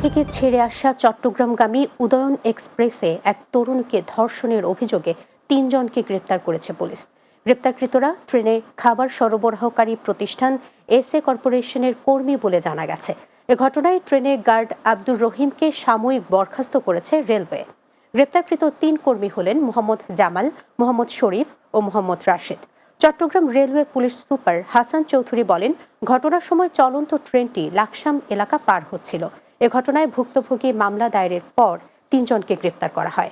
থেকে ছেড়ে আসা চট্টগ্রামগামী উদয়ন এক্সপ্রেসে এক তরুণীকে ধর্ষণের অভিযোগে ৩ জনকে গ্রেপ্তার করেছে পুলিশ। গ্রেপ্তারকৃতরা ট্রেনে খাবার সরবরাহকারী প্রতিষ্ঠান এসএ কর্পোরেশনের কর্মী বলে জানা গেছে। এ ঘটনায় ট্রেনে গার্ড আব্দুর রহিমকে সাময়িক বরখাস্ত করেছে রেলওয়ে। গ্রেপ্তারকৃত ৩ কর্মী হলেন মোহাম্মদ জামাল, মোহাম্মদ শরীফ ও Mohammad Rashed. Chattogram railway police super Hasan Chowdhury বলেন, ঘটনার সময় চলন্ত ট্রেনটি লাকসাম এলাকা পার হচ্ছিল। এ ঘটনায় ভুক্তভোগী মামলা দায়েরের পর ৩ জনকে গ্রেপ্তার করা হয়।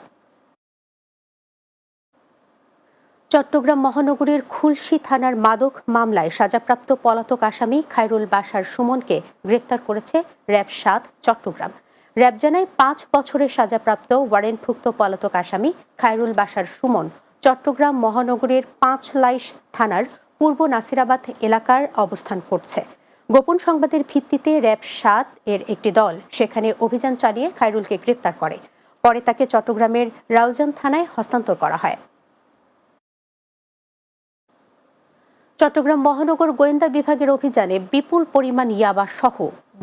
চট্টগ্রাম মহানগরীর খুলশী থানার মাদক মামলায় সাজাপ্রাপ্ত পলাতক আসামি খায়রুল বাশার সুমনকে গ্রেপ্তার করেছে র্যাব-৭ চট্টগ্রাম। র্যাব জানায় ৫ বছরের সাজাপ্রাপ্ত ওয়ারেন্টভুক্ত পলাতক আসামি খায়রুল বাশার সুমন চট্টগ্রাম মহানগরীর ৫ লাইশ থানার পূর্ব নাসিরাবাদ এলাকার অবস্থান করছে। গোপন সংবাদের ভিত্তিতে র্যাব-৭ এর একটি দল সেখানে অভিযান চালিয়ে খায়রুলকে গ্রেপ্তার করে। পরে তাকে চট্টগ্রামের রাউজান থানায় হস্তান্তর করা হয়। চট্টগ্রাম মহানগর গোয়েন্দা বিভাগের অভিযানে বিপুল পরিমাণ ইয়াবা সহ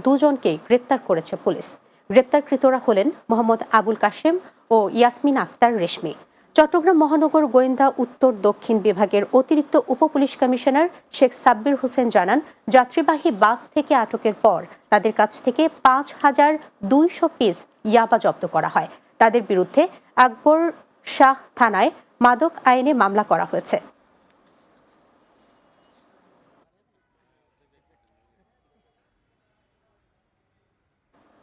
২ জনকে গ্রেপ্তার করেছে পুলিশ। গ্রেপ্তারকৃতরা হলেন মোহাম্মদ আবুল কাশেম ও ইয়াসমিন আক্তার রেশমি। চট্টগ্রাম মহানগর গোয়েন্দা উত্তর দক্ষিণ বিভাগের অতিরিক্ত উপপুলিশ কমিশনার শেখ সাব্বির হোসেন জানান, যাত্রীবাহী বাস থেকে আটকের পর তাদের কাছ থেকে ৫,২০০ পিস ইয়াবা জব্দ করা হয়। তাদের বিরুদ্ধে আকবর শাহ থানায় মাদক আইনে মামলা করা হয়েছে।